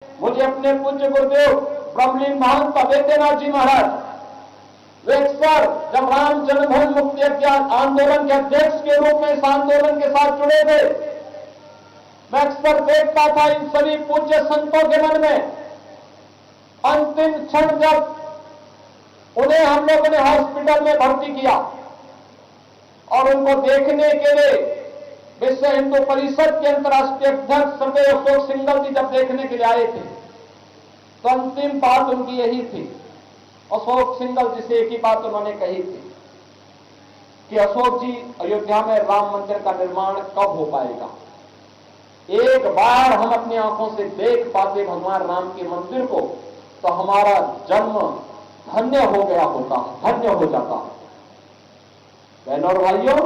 मुझे अपने पूज्य गुरुदेव ब्रह्मलीन महंत अवैद्यनाथ जी महाराज वे अक्सर जब राम जन्मभूमि मुक्ति आंदोलन के अध्यक्ष के रूप में इस आंदोलन के साथ जुड़े थे, मैं अक्सर देखता था इन सभी पूज्य संतों के मन में अंतिम क्षण जब उन्हें हम लोगों ने हॉस्पिटल में भर्ती किया और उनको देखने के लिए विश्व हिंदू परिषद के अंतर्राष्ट्रीय अध्यक्ष स्वर्गीय अशोक सिंघल जी जब देखने के लिए आए थे, तो अंतिम बात उनकी यही थी। अशोक सिंघल जी से एक ही बात उन्होंने कही थी कि अशोक जी, अयोध्या में राम मंदिर का निर्माण कब हो पाएगा? एक बार हम अपनी आंखों से देख पाते भगवान राम के मंदिर को तो हमारा जन्म धन्य हो गया होता, धन्य हो जाता। बहनों और भाइयों,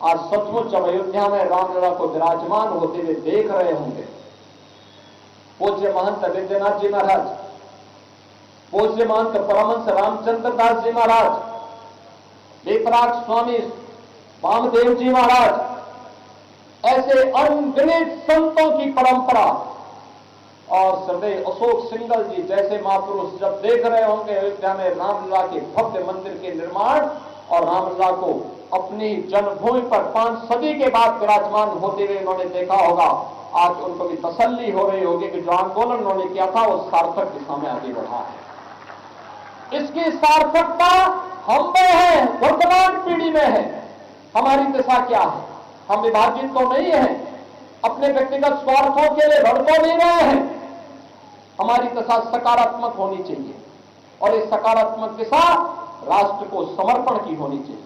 आज सचमुच जब अयोध्या में रामलला को विराजमान होते हुए देख रहे होंगे, पूज्य महंत अवैद्यनाथ जी महाराज, पूज्य महंत परमहंस रामचंद्र दास जी महाराज, विपराग स्वामी वामदेव जी महाराज, ऐसे अनगिनत संतों की परंपरा और श्रद्धेय अशोक सिंघल जी जैसे महापुरुष जब देख रहे होंगे अयोध्या में रामलला के भव्य मंदिर के निर्माण और रामलला को अपनी जन्मभूमि पर 5 सदी के बाद विराजमान होते हुए उन्होंने देखा होगा, आज उनको भी तसल्ली हो रही होगी कि जो आंदोलन उन्होंने किया था वो सार्थक दिशा में आगे बढ़ा है। इसकी सार्थकता हम में है, वर्तमान पीढ़ी में है। हमारी दिशा क्या है? हम विभाजित तो नहीं है, अपने व्यक्तिगत स्वार्थों के लिए लड़ तो नहीं रहे हैं। हमारी दिशा सकारात्मक होनी चाहिए और इस सकारात्मक दिशा राष्ट्र को समर्पण की होनी चाहिए।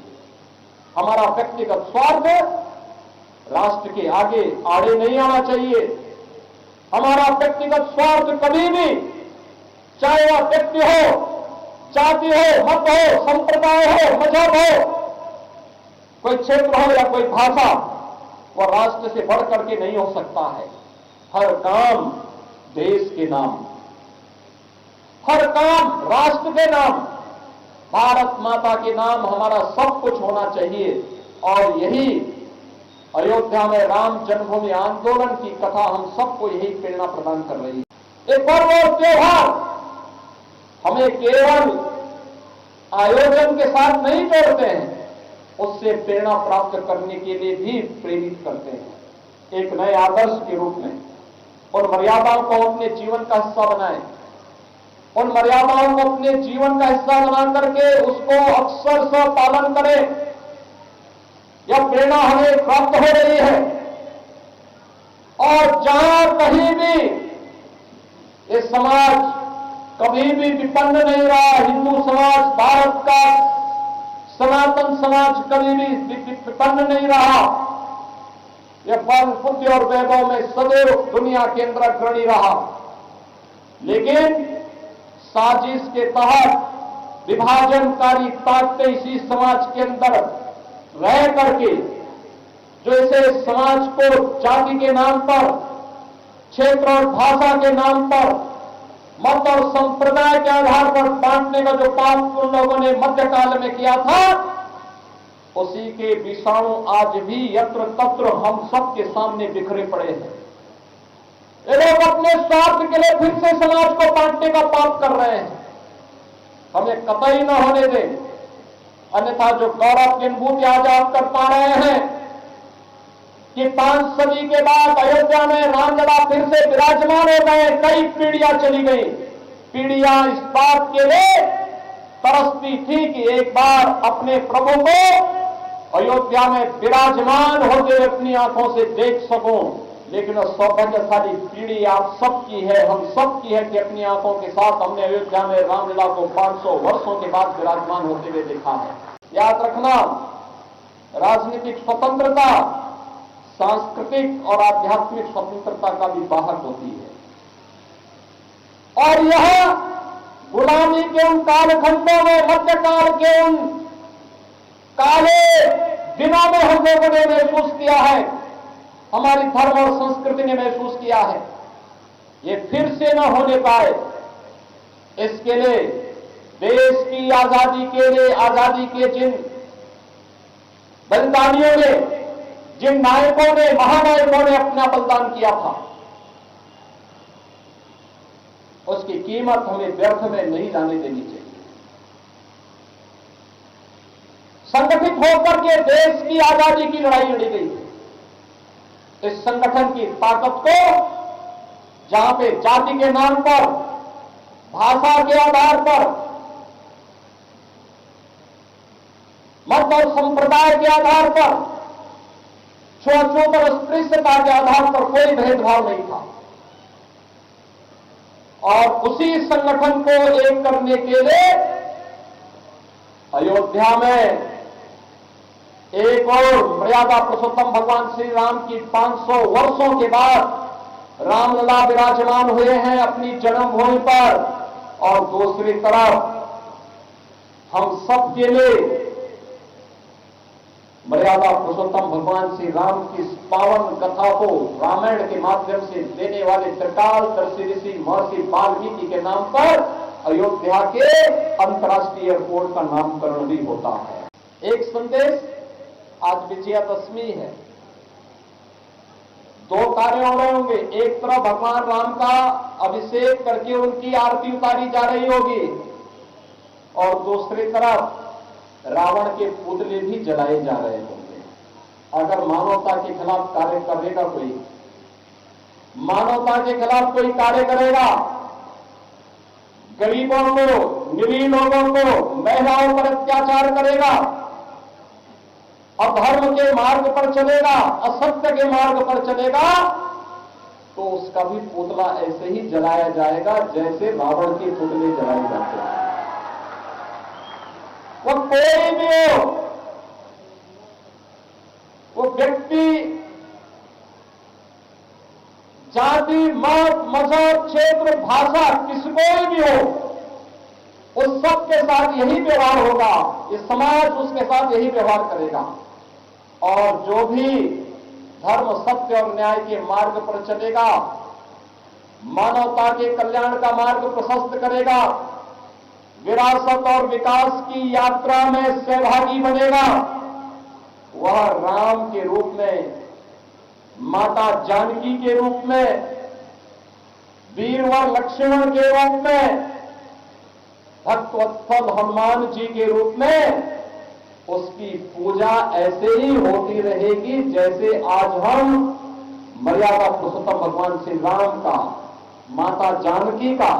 हमारा व्यक्तिगत स्वार्थ राष्ट्र के आगे आड़े नहीं आना चाहिए। हमारा व्यक्तिगत स्वार्थ कभी भी, चाहे वह व्यक्ति हो, जाति हो, मत हो, संप्रदाय हो, मजहब हो, कोई क्षेत्र हो या कोई भाषा, वह राष्ट्र से बढ़ करके नहीं हो सकता है। हर काम देश के नाम, हर काम राष्ट्र के नाम, भारत माता के नाम हमारा सब कुछ होना चाहिए। और यही अयोध्या में राम जन्मभूमि आंदोलन की कथा हम सबको यही प्रेरणा प्रदान कर रही है। एक पर्व और त्योहार हमें केवल आयोजन के साथ नहीं जोड़ते हैं, उससे प्रेरणा प्राप्त करने के लिए भी प्रेरित करते हैं। एक नए आदर्श के रूप में उन मर्यादाओं को अपने जीवन का हिस्सा बनाएं, उन मर्यादाओं को अपने जीवन का हिस्सा बना करके उसको अक्षरशः पालन करें। यह प्रेरणा हमें प्राप्त हो रही है और जहां कहीं भी ये समाज कभी भी विपन्न नहीं रहा, हिंदू समाज, भारत का सनातन समाज कभी भी विपन्न नहीं रहा। यह फल बुद्धि और वैभव में सदैव दुनिया के अंदर अग्रणी रहा, लेकिन साजिश के तहत विभाजनकारी ताकतें इसी समाज के अंदर रह करके जो इसे समाज को जाति के नाम पर, क्षेत्र और भाषा के नाम पर, मत और संप्रदाय के आधार पर बांटने का जो पाप उन लोगों ने मध्यकाल में किया था, उसी के विषाणु आज भी यत्र तत्र हम सबके सामने बिखरे पड़े हैं। ये लोग अपने स्वार्थ के लिए फिर से समाज को बांटने का पाप कर रहे हैं। हमें कतई न होने दें, अन्यथा जो गौरव की अनुभूति आज आप कर पा रहे हैं कि 5 सदी के बाद अयोध्या में रामलला फिर से विराजमान हो गए। कई पीढ़ियां चली गई, पीढ़ियां इस बात के लिए तरसती थी कि एक बार अपने प्रभु को अयोध्या में विराजमान होते हुए अपनी आंखों से देख सकूं, लेकिन सौभाग्यशाली पीढ़ी आप सबकी है, हम सबकी है कि अपनी आंखों के साथ हमने अयोध्या में रामलला को 500 वर्षों के बाद विराजमान होते हुए देखा है। याद रखना, राजनीतिक स्वतंत्रता सांस्कृतिक और आध्यात्मिक स्वतंत्रता का भी वाहक होती है और यह गुलामी के उन कालखंडों में, मध्यकाल के उन काले दिनों में हम लोगों ने महसूस किया है, हमारी धर्म और संस्कृति ने महसूस किया है। ये फिर से न होने पाए, इसके लिए देश की आजादी के लिए, आजादी के जिन बलिदानियों ने, जिन नायकों ने, महानायकों ने अपना बलिदान किया था, उसकी कीमत हमें व्यर्थ में नहीं जाने देनी चाहिए। संगठित होकर के देश की आजादी की लड़ाई लड़ी गई है। इस संगठन की ताकत को जहां पे जाति के नाम पर, भाषा के आधार पर, मत और संप्रदाय के आधार पर, छुआछूत और अस्पृश्यता के आधार पर कोई भेदभाव नहीं था। और उसी संगठन को एक करने के लिए अयोध्या में एक और मर्यादा पुरुषोत्तम भगवान श्री राम की 500 वर्षों के बाद रामलला विराजमान हुए हैं अपनी जन्मभूमि पर। और दूसरी तरफ हम सब के लिए मर्यादा पुरुषोत्तम भगवान श्री राम की इस पावन कथा को रामायण के माध्यम से देने वाले त्रिकालदर्शी ऋषि महर्षि वाल्मीकि के नाम पर अयोध्या के अंतर्राष्ट्रीय एयरपोर्ट का नामकरण भी होता है। एक संदेश, आज विजयादशमी है, दो कार्य हो रहे होंगे। एक तरफ भगवान राम का अभिषेक करके उनकी आरती उतारी जा रही होगी और दूसरी तरफ रावण के पुतले भी जलाए जा रहे होंगे। अगर मानवता के खिलाफ कार्य करेगा कोई, मानवता के खिलाफ कोई कार्य करेगा, गरीबों को, निरीह लोगों को, महिलाओं पर अत्याचार करेगा, अधर्म के मार्ग पर चलेगा, असत्य के मार्ग पर चलेगा, तो उसका भी पुतला ऐसे ही जलाया जाएगा जैसे रावण के पुतले जलाए जाते हैं। वो कोई भी हो, वो व्यक्ति, जाति, मत, मजहब, क्षेत्र, भाषा, कोई भी हो, उस सब के साथ यही व्यवहार होगा। ये समाज उसके साथ यही व्यवहार करेगा। और जो भी धर्म, सत्य और न्याय के मार्ग पर चलेगा, मानवता के कल्याण का मार्ग प्रशस्त करेगा, विरासत और विकास की यात्रा में सहभागी बनेगा, वह राम के रूप में, माता जानकी के रूप में, वीरवर लक्ष्मण के रूप में, भक्तवत्सल हनुमान जी के रूप में उसकी पूजा ऐसे ही होती रहेगी जैसे आज हम मर्यादा पुरुषोत्तम भगवान श्री राम का, माता जानकी का,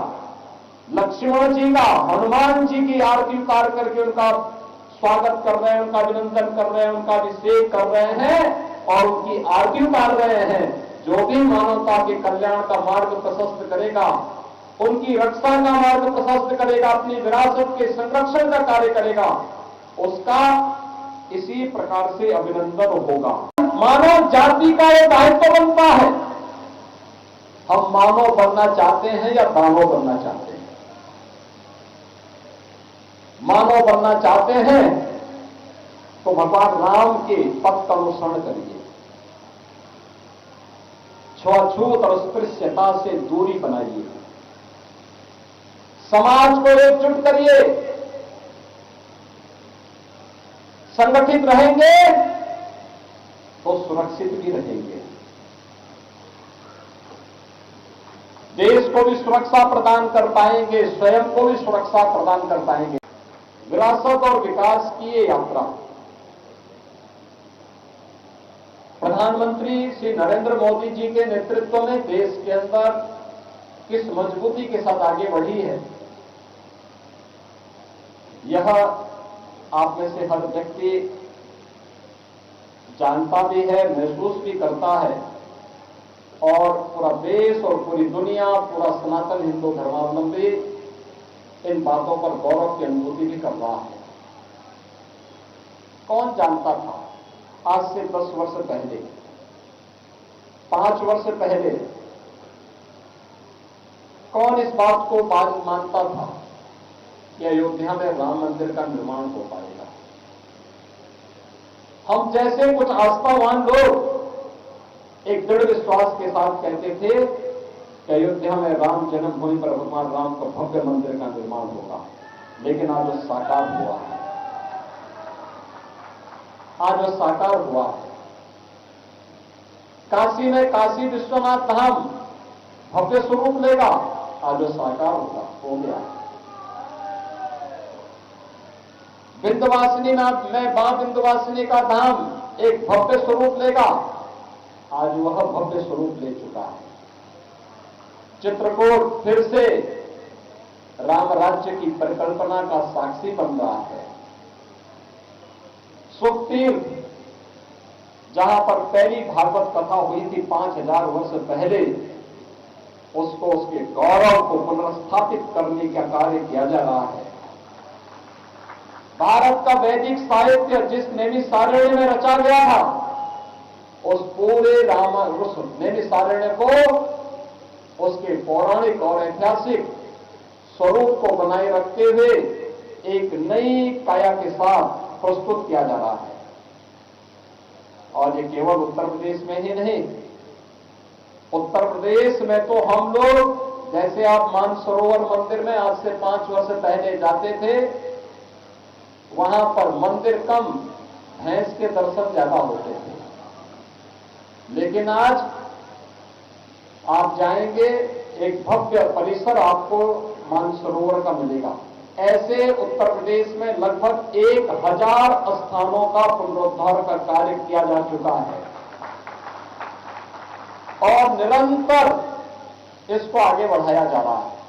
लक्ष्मण जी का, हनुमान जी की आरती उतार करके उनका स्वागत कर रहे हैं, उनका अभिनंदन कर रहे हैं, उनका अभिषेक कर रहे हैं और उनकी आरती उतार रहे हैं। जो भी मानवता के कल्याण का मार्ग प्रशस्त करेगा, उनकी रक्षा का मार्ग प्रशस्त करेगा, अपनी विरासत के संरक्षण का कार्य करेगा, उसका इसी प्रकार से अभिनंदन होगा। मानव जाति का यह दायित्व बनता है। हम मानव बनना चाहते हैं या दानव बनना चाहते हैं? मानव बनना चाहते हैं तो भगवान राम के पथ का अनुसरण करिए, छुआछूत और अस्पृश्यता से दूरी बनाइए, समाज को एकजुट करिए, संगठित रहेंगे तो सुरक्षित भी रहेंगे, देश को भी सुरक्षा प्रदान कर पाएंगे, स्वयं को भी सुरक्षा प्रदान कर पाएंगे। विरासत और विकास की ये यात्रा प्रधानमंत्री श्री नरेंद्र मोदी जी के नेतृत्व में देश के अंदर किस मजबूती के साथ आगे बढ़ी है, यह आप में से हर व्यक्ति जानता भी है, महसूस भी करता है और पूरा देश और पूरी दुनिया, पूरा सनातन हिंदू धर्मावलंबी इन बातों पर गौरव की अनुभूति भी कर रहा है। कौन जानता था आज से 10 वर्ष पहले, 5 वर्ष पहले कौन इस बात को मानता था कि अयोध्या में राम मंदिर का निर्माण हो पाएगा? हम जैसे कुछ आस्थावान लोग एक दृढ़ विश्वास के साथ कहते थे कि अयोध्या में राम जन्मभूमि पर भगवान राम का भव्य मंदिर का निर्माण होगा, लेकिन आज वो साकार हुआ है। आज वो साकार हुआ है। काशी में काशी विश्वनाथ धाम भव्य स्वरूप लेगा, आज वो साकार हो गया। विंध्यवासिनी में मां विंध्यवासिनी का धाम एक भव्य स्वरूप लेगा, आज वह भव्य स्वरूप ले चुका है। चित्रकूट फिर से राम राज्य की परिकल्पना का साक्षी बन रहा है। सुखतीर्थ जहां पर पहली भागवत कथा हुई थी 5000 वर्ष पहले, उसको उसके गौरव को पुनर्स्थापित करने का कार्य किया जा रहा है। भारत का वैदिक साहित्य जिस नैमिषारण्य में रचा गया था, उस पूरे उस नैमिषारण्य को उसके पौराणिक और ऐतिहासिक स्वरूप को बनाए रखते हुए एक नई काया के साथ प्रस्तुत किया जा रहा है। और ये केवल उत्तर प्रदेश में ही नहीं, उत्तर प्रदेश में तो हम लोग, जैसे आप मानसरोवर मंदिर में आज से 5 वर्ष पहले जाते थे, वहां पर मंदिर कम, भैंस के दर्शन ज्यादा होते थे। लेकिन आज आप जाएंगे, एक भव्य परिसर आपको मानसरोवर का मिलेगा। ऐसे उत्तर प्रदेश में लगभग 1000 स्थानों का पुनरुद्धार का कार्य किया जा चुका है और निरंतर इसको आगे बढ़ाया जा रहा है।